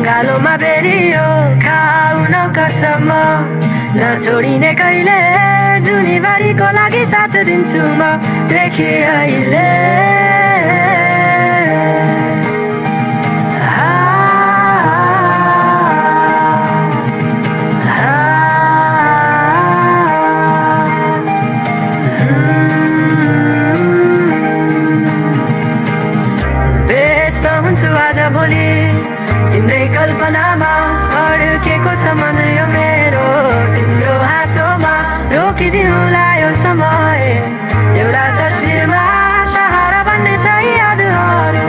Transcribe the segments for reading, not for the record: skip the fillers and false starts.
गालोमा Berio खाउन कसम नछोडिने कहिले जुनीबारीको लागि साथ दिन्छु म देखि अहिले व्यस्त हुन्छु आज भोलि तिम्रै कल्पनामा अड्केको छ मन यो मेरो तिम्रो हाँसोमा रोकिदिनुला यो समय एउटा तस्बिरमा सहारा बन्ने छ यादहरू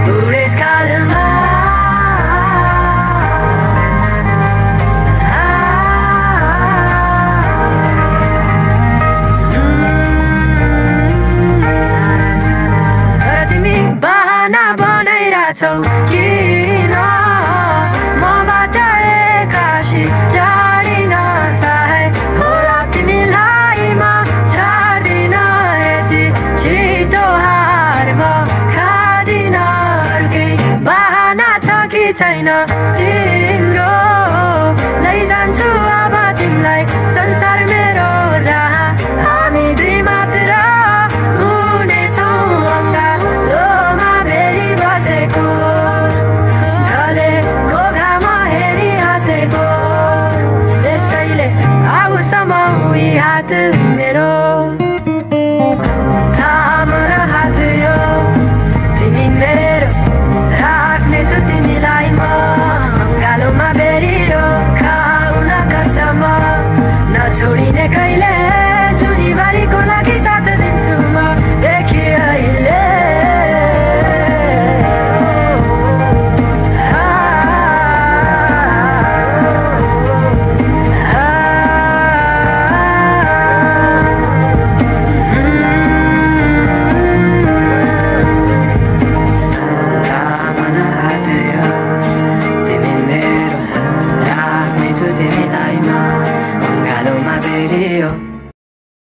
बुढेसकालमा तर तिमी बहाना बनाइरहेछौ किन मबाट एक्कासी जाडिन थाहै होला तिमीलाई म छाड्दिन यति छिटो हार म खादिन अर्कै बहाना छ कि छैन तिम्रो लैजान्छु अब तिमीलाई